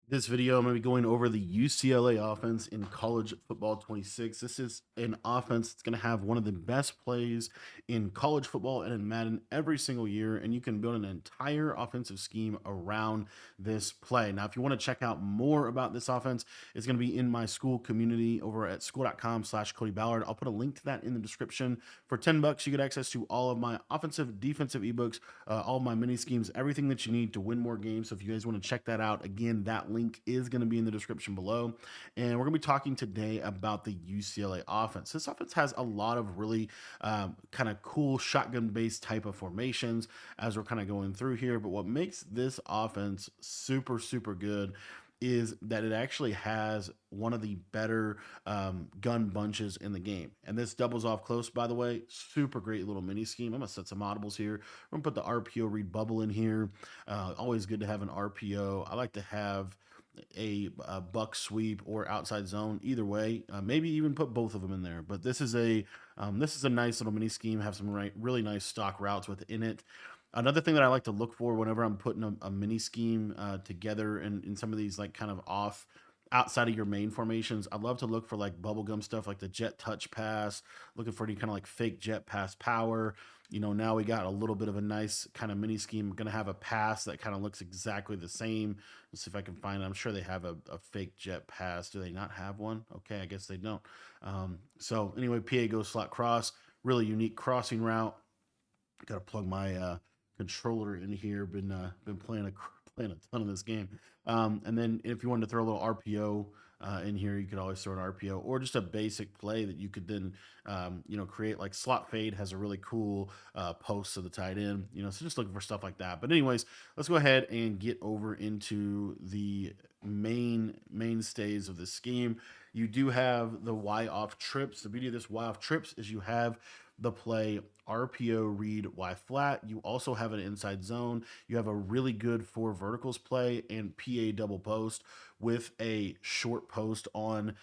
This video, I'm going to be going over the UCLA offense in college football 26. This is an offense that's going to have one of the best plays in college football and in Madden every single year, and you can build an entire offensive scheme around this play. Now, if you want to check out more about this offense, it's going to be in my school community over at school.com/Cody Ballard. I'll put a link to that in the description. For $10, you get access to all of my offensive, defensive ebooks, all of my mini schemes, everything that you need to win more games. So if you guys want to check that out, again, that link is going to be in the description below. And we're going to be talking today about the UCLA offense. This offense has a lot of really kind of cool shotgun based type of formations as we're kind of going through here. But what makes this offense super, super good is that it actually has one of the better gun bunches in the game. And this doubles off close, by the way. Super great little mini scheme. I'm going to set some audibles here. I'm going to put the RPO read bubble in here. Always good to have an RPO. I like to have a buck sweep or outside zone, either way. Maybe even put both of them in there. But this is a nice little mini scheme. Have some really nice stock routes within it. Another thing that I like to look for whenever I'm putting a mini scheme together in some of these like kind of off outside of your main formations, I love to look for like bubblegum stuff like the jet touch pass, looking for any kind of like fake jet pass power. Now we got a little bit of a nice kind of mini scheme. Going to have a pass that kind of looks exactly the same. Let's see if I can find it. I'm sure they have a fake jet pass. Do they not have one? Okay, I guess they don't. So anyway, PA goes slot cross, really unique crossing route. Got to plug my controller in here. Been playing a ton of this game. And then if you wanted to throw a little RPO in here, you could always throw an RPO or just a basic play that you could then create. Like slot fade has a really cool post to the tight end. So just looking for stuff like that. But anyways, let's go ahead and get over into the mainstays of the scheme. You do have the Y off trips. The beauty of this Y off trips is you have the play RPO read Y flat. You also have an inside zone. You have a really good four verticals play and PA double post with a short post on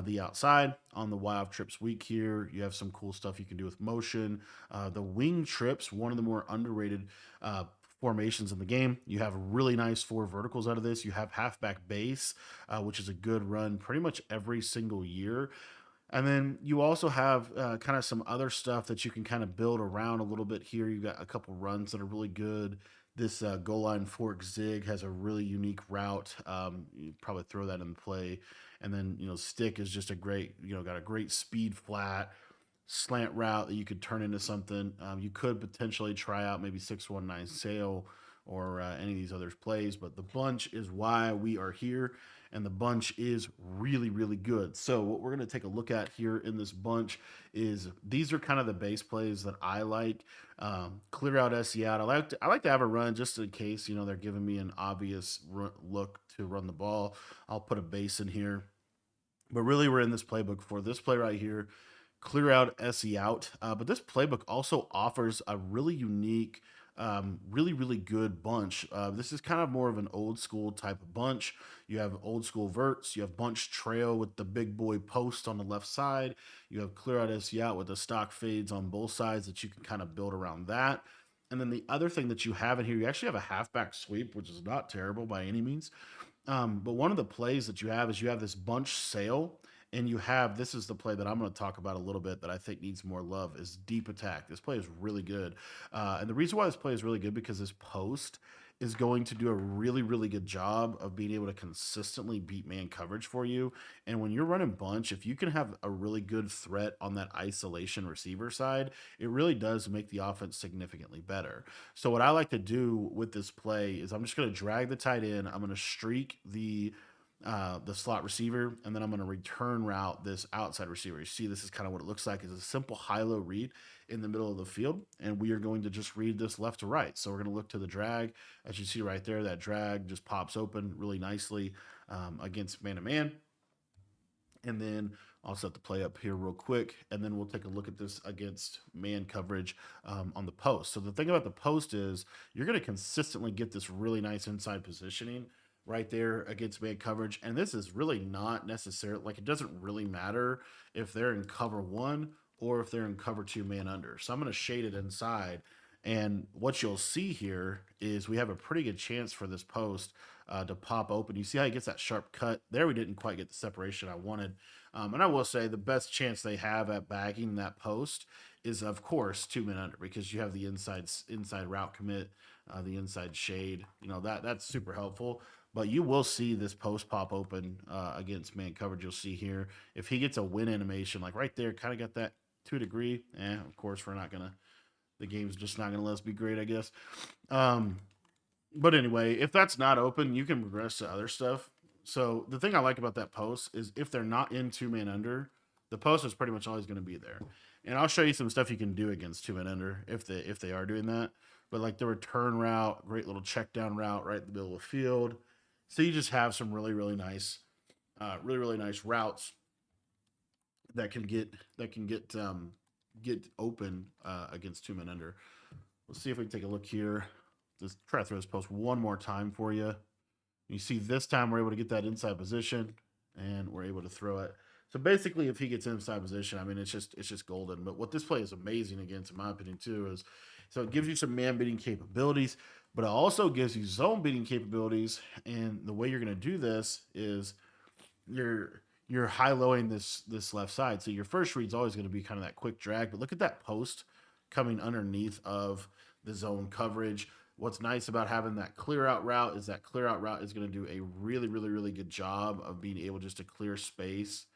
the outside on the Y off trips week here. You have some cool stuff you can do with motion. The wing trips, one of the more underrated formations in the game. You have really nice four verticals out of this. You have halfback base, which is a good run pretty much every single year. And then you also have kind of some other stuff that you can kind of build around a little bit here. You've got a couple runs that are really good. This goal line fork zig has a really unique route. You probably throw that in play. And then, stick is just a great, got a great speed flat slant route that you could turn into something. You could potentially try out maybe 619 sail or any of these other plays, but the bunch is why we are here, and the bunch is really, really good. So what we're going to take a look at here in this bunch is these are kind of the base plays that I like. Clear out SE out. I like to have a run just in case they're giving me an obvious look to run the ball. I'll put a base in here. But really, we're in this playbook for this play right here, clear out SE out. But this playbook also offers a really unique, really, really good bunch. This is kind of more of an old school type of bunch. You have old school verts, you have bunch trail with the big boy post on the left side, you have clear out SE out with the stock fades on both sides that you can kind of build around that. And then the other thing that you have in here, you actually have a halfback sweep, which is not terrible by any means. But one of the plays that you have is you have this bunch sail, and you have this is the play that I'm going to talk about a little bit that I think needs more love is deep attack. This play is really good, and the reason why this play is really good because this post is going to do a really really good job of being able to consistently beat man coverage for you. And when you're running bunch, if you can have a really good threat on that isolation receiver side, it really does make the offense significantly better. So what I like to do with this play is I'm just going to drag the tight end. I'm going to streak the slot receiver, and then I'm going to return route this outside receiver. You see, this is kind of what it looks like. It's a simple high-low read in the middle of the field, and we are going to just read this left to right. So we're going to look to the drag. As you see right there, that drag just pops open really nicely against man-to-man. And then I'll set the play up here real quick, and then we'll take a look at this against man coverage on the post. So the thing about the post is you're going to consistently get this really nice inside positioning right there against man coverage. And this is really not necessarily like it doesn't really matter if they're in cover one or if they're in cover two man under. So I'm going to shade it inside. And what you'll see here is we have a pretty good chance for this post to pop open. You see how he gets that sharp cut? There we didn't quite get the separation I wanted. And I will say the best chance they have at bagging that post is, of course, 2 men under, because you have the inside route commit, the inside shade. You know, that's super helpful. But you will see this post pop open against man coverage. You'll see here if he gets a win animation, like right there, kind of got that 2 degree. Of course, we're not gonna. The game's just not gonna let us be great, I guess. Um, but anyway, if that's not open, you can progress to other stuff. So the thing I like about that post is if they're not in 2 man under, the post is pretty much always going to be there. And I'll show you some stuff you can do against 2 men under if they are doing that. But like the return route, great little check down route right in the middle of the field. So you just have some really nice, really nice routes that can get open against 2 men under. Let's see if we can take a look here. Just try to throw this post one more time for you. You see this time we're able to get that inside position and we're able to throw it. So basically, if he gets inside position, I mean, it's just golden. But what this play is amazing against, in my opinion, too, is so it gives you some man beating capabilities, but it also gives you zone beating capabilities. And the way you're going to do this is you're high lowing this left side. So your first read's always going to be kind of that quick drag. But look at that post coming underneath of the zone coverage. What's nice about having that clear out route is that clear out route is going to do a really good job of being able just to clear space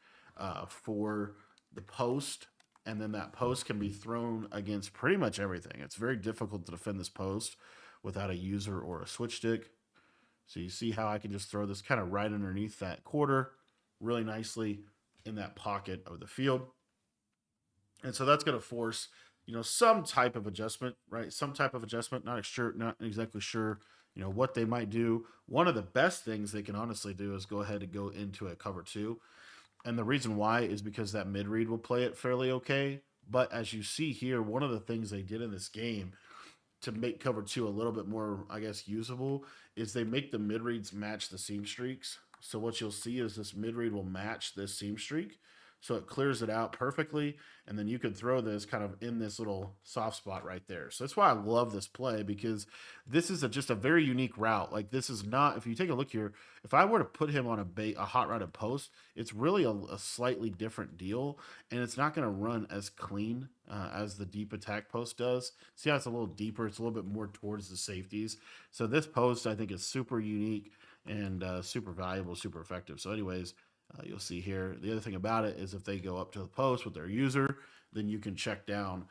for the post. And then that post can be thrown against pretty much everything. It's very difficult to defend this post without a user or a switch stick. So you see how I can just throw this kind of right underneath that quarter really nicely in that pocket of the field. And so that's going to force, some type of adjustment, right? Some type of adjustment. Not exactly sure, what they might do. One of the best things they can honestly do is go ahead and go into a cover two. And the reason why is because that mid read will play it fairly okay. But as you see here, one of the things they did in this game to make cover two a little bit more, I guess, usable is they make the mid reads match the seam streaks. So what you'll see is this mid read will match this seam streak. So it clears it out perfectly. And then you can throw this kind of in this little soft spot right there. So that's why I love this play, because this is just a very unique route. Like, this is not, if you take a look here, if I were to put him on a hot routed post, it's really a slightly different deal. And it's not going to run as clean as the deep attack post does. See how it's a little deeper? It's a little bit more towards the safeties. So this post, I think, is super unique and super valuable, super effective. So anyways, you'll see here. The other thing about it is if they go up to the post with their user, then you can check down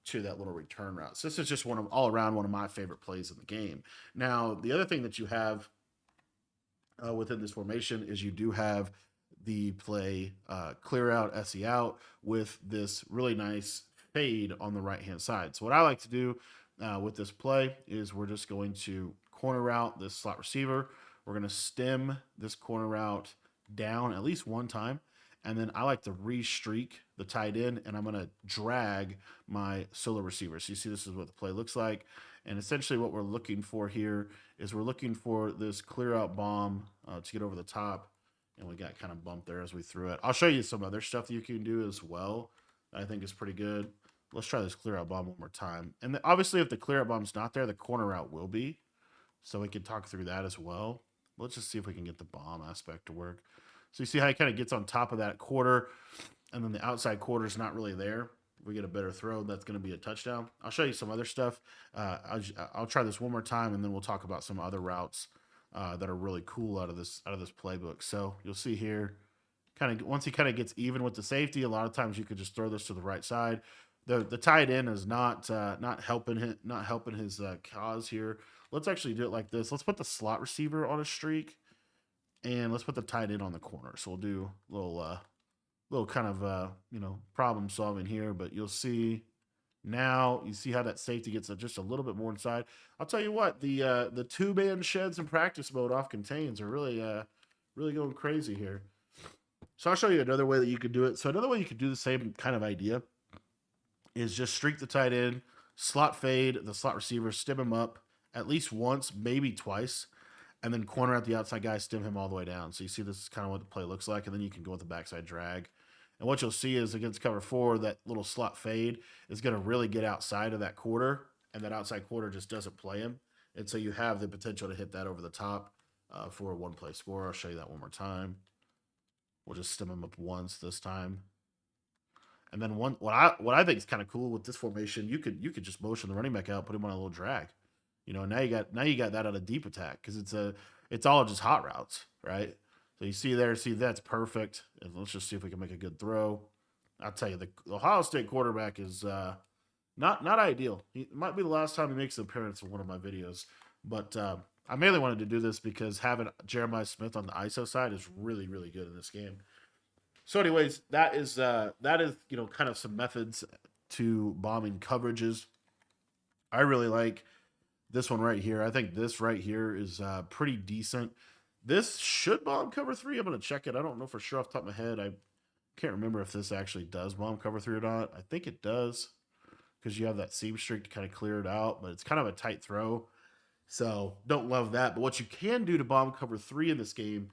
to that little return route. So this is just all around one of my favorite plays in the game. Now, the other thing that you have within this formation is you do have the play clear out, SE out with this really nice fade on the right hand side. So what I like to do with this play is we're just going to corner route this slot receiver. We're going to stem this corner route down at least one time. And then I like to re-streak the tight end, and I'm going to drag my solo receiver. So you see this is what the play looks like. And essentially what we're looking for here is we're looking for this clear out bomb to get over the top. And we got kind of bumped there as we threw it. I'll show you some other stuff that you can do as well that I think is pretty good. Let's try this clear out bomb one more time. And obviously if the clear out bomb's not there, the corner route will be. So we can talk through that as well. Let's just see if we can get the bomb aspect to work. So you see how he kind of gets on top of that quarter, and then the outside quarter is not really there. If we get a better throw, that's going to be a touchdown. I'll show you some other stuff. I'll try this one more time, and then we'll talk about some other routes that are really cool out of this playbook. So you'll see here, kind of once he kind of gets even with the safety, a lot of times you could just throw this to the right side. The tight end is not helping his cause here. Let's actually do it like this. Let's put the slot receiver on a streak. And let's put the tight end on the corner. So we'll do a little kind of, problem solving here. But you'll see now, you see how that safety gets just a little bit more inside. I'll tell you what, the 2-man sheds in practice mode off contains are really going crazy here. So I'll show you another way that you could do it. So another way you could do the same kind of idea is just streak the tight end, slot fade the slot receiver, stem him up at least once, maybe twice, and then corner out the outside guy, stem him all the way down. So you see this is kind of what the play looks like, and then you can go with the backside drag. And what you'll see is against cover four, that little slot fade is going to really get outside of that quarter, and that outside corner just doesn't play him. And so you have the potential to hit that over the top for a one-play score. I'll show you that one more time. We'll just stem him up once this time. And then what I think is kind of cool with this formation, you could just motion the running back out, put him on a little drag. Now you got that on a deep attack because it's all just hot routes, right? So you see that's perfect. And let's just see if we can make a good throw. I'll tell you, the Ohio State quarterback is not ideal. It might be the last time he makes an appearance in one of my videos, but I mainly wanted to do this because having Jeremiah Smith on the ISO side is really really good in this game. So, anyways, that is kind of some methods to bombing coverages. I really like this one right here. I think this right here is pretty decent. This should bomb cover three. I'm going to check it. I don't know for sure off the top of my head. I can't remember if this actually does bomb cover three or not. I think it does because you have that seam streak to kind of clear it out, but it's kind of a tight throw. So don't love that. But what you can do to bomb cover three in this game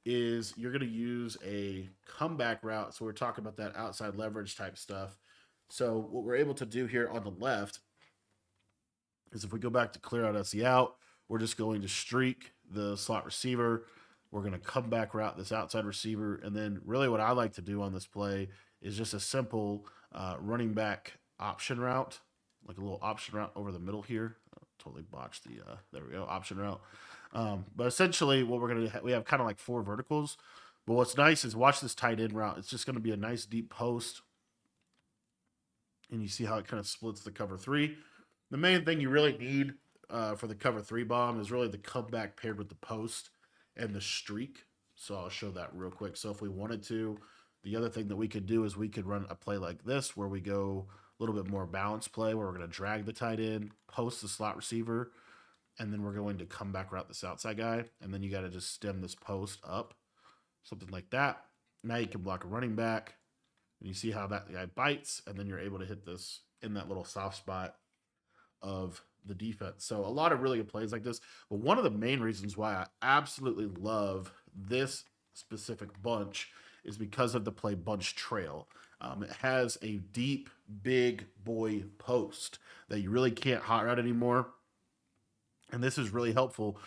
is you're going to use a comeback route. So we're talking about that outside leverage type stuff. So what we're able to do here on the left is if we go back to clear out SE out, we're just going to streak the slot receiver. We're going to come back route this outside receiver. And then really what I like to do on this play is just a simple running back option route, like a little option route over the middle here. Totally botched the, there we go, option route. But essentially what we're going to we have kind of like four verticals. But what's nice is watch this tight end route. It's just going to be a nice deep post. And you see how it kind of splits the cover three. The main thing you really need for the cover three bomb is really the comeback paired with the post and the streak. So I'll show that real quick. So if we wanted to, the other thing that we could do is we could run a play like this where we go a little bit more balanced play where we're going to drag the tight end, post the slot receiver, and then we're going to come back route this outside guy. And then you got to just stem this post up, something like that. Now you can block a running back. And you see how that guy bites, and then you're able to hit this in that little soft spot of the defense. So a lot of really good plays like this. But one of the main reasons why I absolutely love this specific bunch is because of the play bunch trail. It has a deep, big boy post that you really can't hot route anymore. And this is really helpful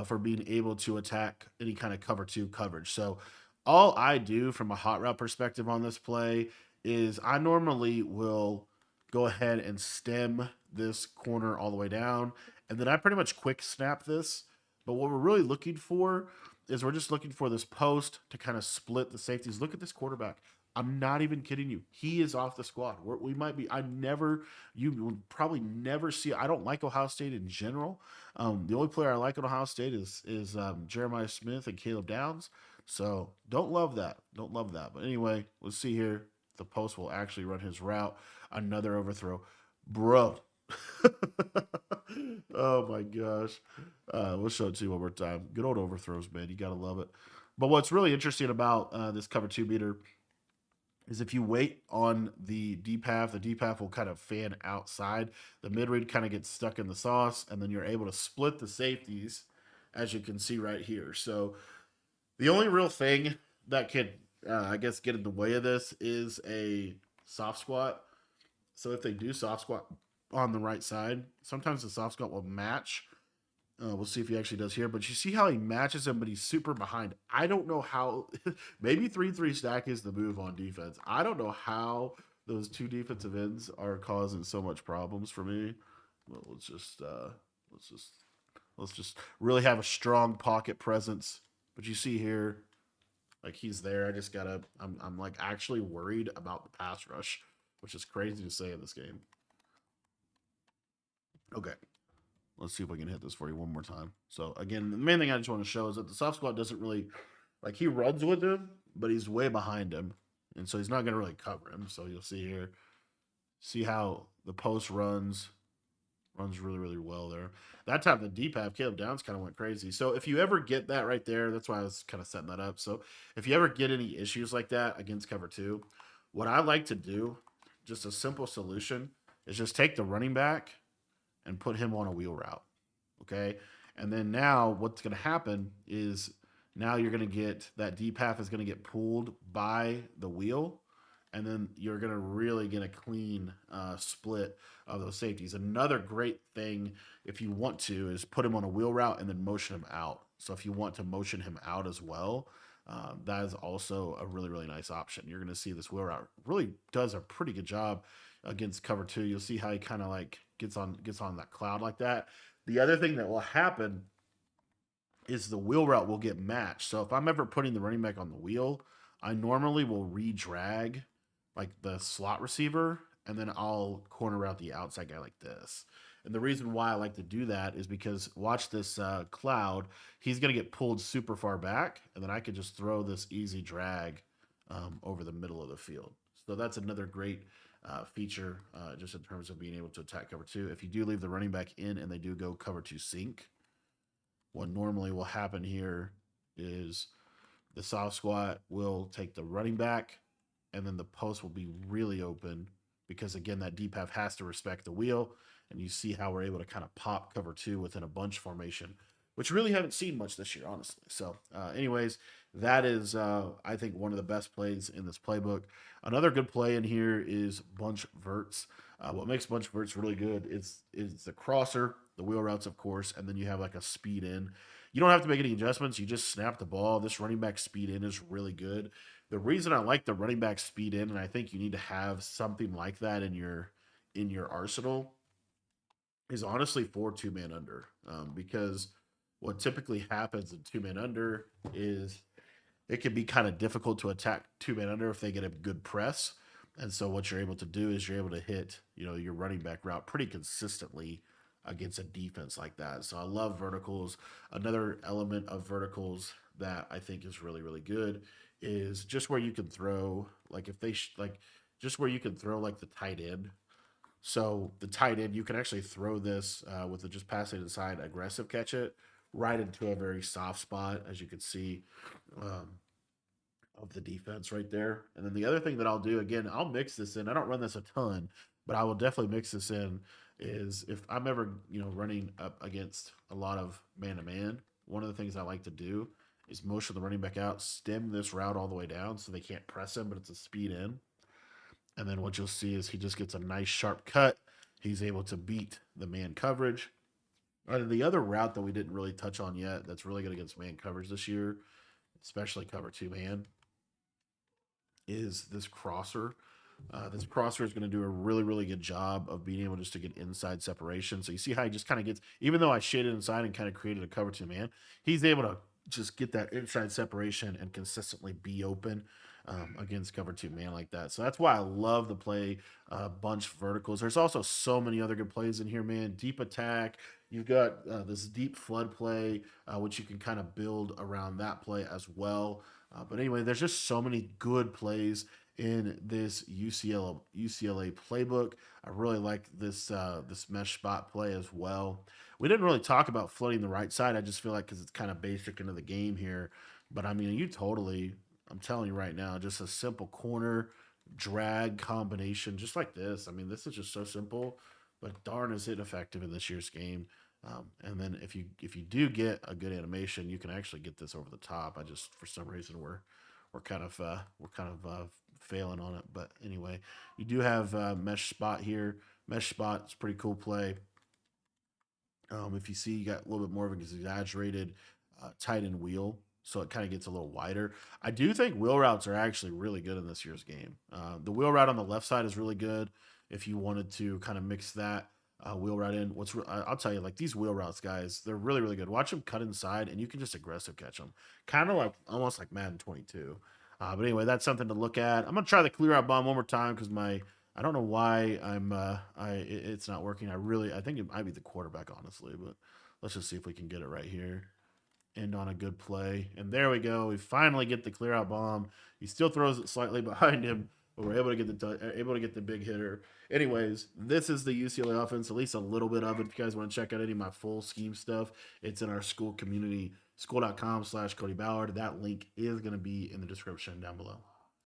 for being able to attack any kind of cover two coverage. So all I do from a hot route perspective on this play is I normally will go ahead and stem this corner all the way down. And then I pretty much quick snap this. But what we're really looking for is we're just looking for this post to kind of split the safeties. Look at this quarterback. I'm not even kidding you. He is off the squad. We might be. You will probably never see. I don't like Ohio State in general. The only player I like on Ohio State is Jeremiah Smith and Caleb Downs. So don't love that. Don't love that. But anyway, let's see here. The post will actually run his route. Another overthrow. Bro. Oh my gosh. We'll show it to you one more time. Good old overthrows, man. You got to love it. But what's really interesting about this cover two beater is if you wait on the deep half, the deep half will kind of fan outside. The mid read kind of gets stuck in the sauce, and then you're able to split the safeties, as you can see right here. So the only real thing that could, I guess, get in the way of this is a soft squat. So if they do soft squat on the right side, sometimes the soft squat will match. We'll see if he actually does here. But you see how he matches him, but he's super behind. I don't know how. Maybe 3-3 stack is the move on defense. I don't know how those two defensive ends are causing so much problems for me. Well, let's just really have a strong pocket presence. But you see here, like he's there. I'm like actually worried about the pass rush, which is crazy to say in this game. Okay. Let's see if we can hit this for you one more time. So again, the main thing I just want to show is that the soft squat doesn't really, like he runs with him, but he's way behind him. And so he's not going to really cover him. So you'll see here, see how the post runs really, really well there. That time the deep half, Caleb Downs kind of went crazy. So if you ever get that right there, that's why I was kind of setting that up. So if you ever get any issues like that against cover two, what I like to do, just a simple solution, is just take the running back and put him on a wheel route. Okay. And then now what's going to happen is now you're going to get that deep half is going to get pulled by the wheel. and then you're going to really get a clean split of those safeties. Another great thing, if you want to, is put him on a wheel route and then motion him out. So if you want to motion him out as well, that is also a really, really nice option. You're going to see this wheel route really does a pretty good job against cover two. You'll see how he kind of like gets on that cloud like that. The other thing that will happen is the wheel route will get matched. So if I'm ever putting the running back on the wheel, I normally will re-drag like the slot receiver, and then I'll corner route the outside guy like this. And the reason why I like to do that is because watch this cloud. He's going to get pulled super far back, and then I could just throw this easy drag over the middle of the field. So that's another great feature just in terms of being able to attack cover two. If you do leave the running back in and they do go cover two sink, what normally will happen here is the soft squat will take the running back, and then the post will be really open because, again, that deep half has to respect the wheel. And you see how we're able to kind of pop cover two within a bunch formation, which really haven't seen much this year, honestly. So, anyways, that is, I think, one of the best plays in this playbook. Another good play in here is bunch verts. What makes bunch verts really good is the crosser, the wheel routes, of course, and then you have like a speed in. You don't have to make any adjustments. You just snap the ball. This running back speed in is really good. The reason I like the running back speed in, and I think you need to have something like that in your arsenal, is honestly for two man under. Because what typically happens in two man under is it can be kind of difficult to attack two man under if they get a good press. And so what you're able to do is you're able to hit, your running back route pretty consistently against a defense like that. So I love verticals. Another element of verticals that I think is really, really good is just where you can throw, like if they like just where you can throw like the tight end. So the tight end, you can actually throw this with the just pass it inside, aggressive catch it right into a very soft spot, as you can see. Um, of the defense right there. And then the other thing that I'll do, again, I'll mix this in. I don't run this a ton, but I will definitely mix this in. Is if I'm ever running up against a lot of man to man, one of the things I like to do is motion the running back out, stem this route all the way down so they can't press him, but it's a speed in. And then what you'll see is he just gets a nice sharp cut. He's able to beat the man coverage. And the other route that we didn't really touch on yet that's really good against man coverage this year, especially cover two man, is this crosser. This crosser is going to do a really, really good job of being able just to get inside separation. So you see how he just kind of gets, even though I shaded inside and kind of created a cover two man, he's able to just get that inside separation and consistently be open against cover two man like that. So that's why I love the play bunch verticals. There's also so many other good plays in here, man. Deep attack. You've got this deep flood play, which you can kind of build around that play as well. But anyway, there's just so many good plays in this UCLA playbook. I really like this mesh spot play as well. We didn't really talk about flooding the right side. I just feel like because it's kind of basic into the game here. But I mean, I'm telling you right now, just a simple corner drag combination, just like this. I mean, this is just so simple, but darn is it effective in this year's game. And then if you do get a good animation, you can actually get this over the top. I just for some reason we're kind of failing on it, but anyway, you do have mesh spot here. Mesh spot is pretty cool play. If you see, you got a little bit more of an exaggerated tight end wheel, so it kind of gets a little wider. I do think wheel routes are actually really good in this year's game. The wheel route on the left side is really good. If you wanted to kind of mix that wheel route in, I'll tell you, like these wheel routes, guys, they're really, really good. Watch them cut inside, and you can just aggressive catch them, kind of like almost like Madden 22. But anyway, that's something to look at. I'm gonna try the clear out bomb one more time because I don't know why it's not working. I think it might be the quarterback, honestly, but let's just see if we can get it right here. End on a good play. And there we go. We finally get the clear out bomb. He still throws it slightly behind him, but we're able to get the big hitter. Anyways, this is the UCLA offense, at least a little bit of it. If you guys want to check out any of my full scheme stuff, it's in our school community, school.com/Cody Ballard. That link is going to be in the description down below.